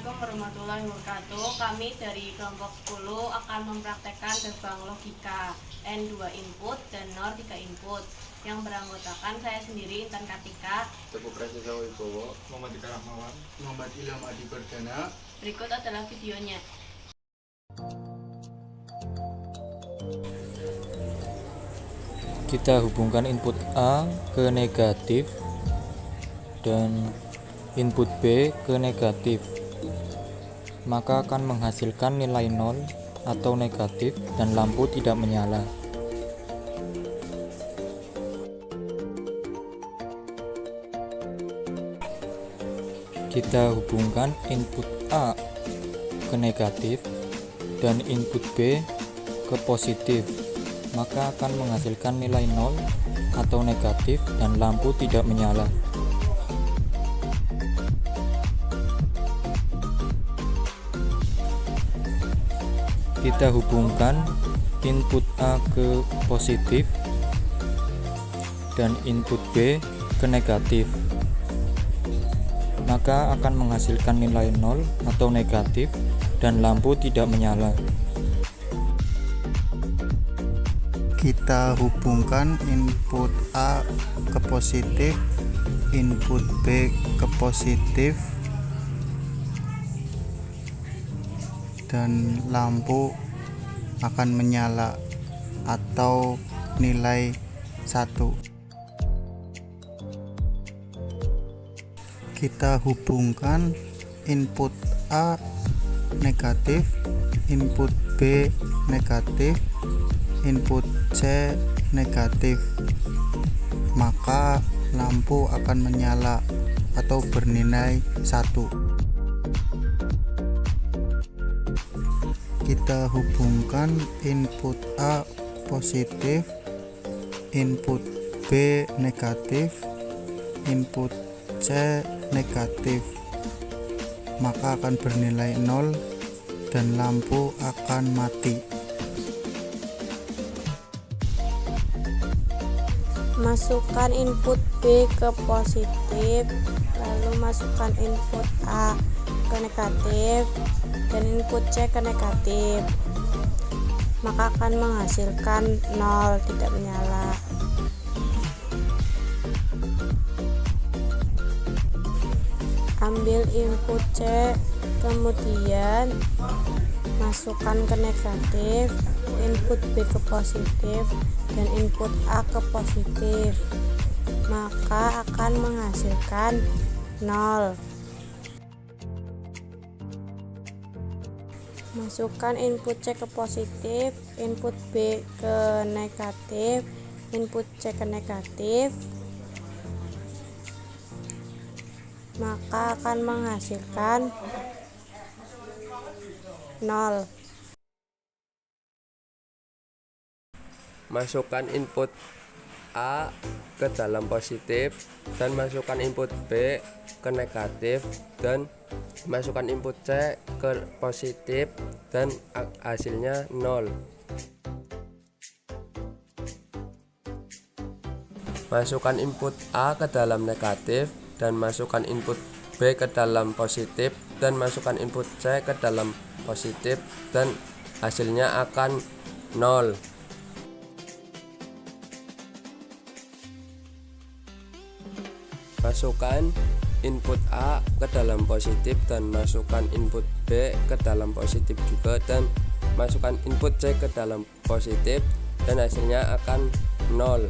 Assalamualaikum warahmatullahi wabarakatuh. Kami dari kelompok 10 akan mempraktekkan gerbang logika N2 input dan NOR 3 input yang beranggotakan saya sendiri, Intan Kartika, Teguh Prasetya Wibowo, Muhammad Ika Rahmawan, Muhammad Ilham Adi Perdana. Berikut adalah videonya. Kita hubungkan input A ke negatif dan input B ke negatif, maka akan menghasilkan nilai 0 atau negatif dan lampu tidak menyala. Kita hubungkan input A ke negatif dan input B ke positif, maka akan menghasilkan nilai 0 atau negatif dan lampu tidak menyala. Kita hubungkan input A ke positif dan input B ke negatif, maka akan menghasilkan nilai 0 atau negatif dan lampu tidak menyala. Kita hubungkan input A ke positif, input B ke positif, dan lampu akan menyala atau nilai 1. Kita hubungkan input A negatif, input B negatif, input C negatif, maka lampu akan menyala atau bernilai 1. Kita hubungkan input A positif, input B negatif, input C negatif, maka akan bernilai 0 dan lampu akan mati. Masukkan input B ke positif, lalu masukkan input A ke negatif dan input C ke negatif, maka akan menghasilkan 0, tidak menyala. Ambil input C, kemudian masukkan ke negatif, input B ke positif dan input A ke positif, maka akan menghasilkan 0. Masukkan input C ke positif, input B ke negatif, input C ke negatif, maka akan menghasilkan 0. masukkan input A ke dalam positif dan masukkan input B ke negatif dan masukkan input C ke positif dan hasilnya 0. Masukkan input A ke dalam negatif dan masukkan input B ke dalam positif dan masukkan input C ke dalam positif dan hasilnya akan 0. Masukkan input A ke dalam positif dan masukkan input B ke dalam positif juga dan masukkan input C ke dalam positif dan hasilnya akan 0.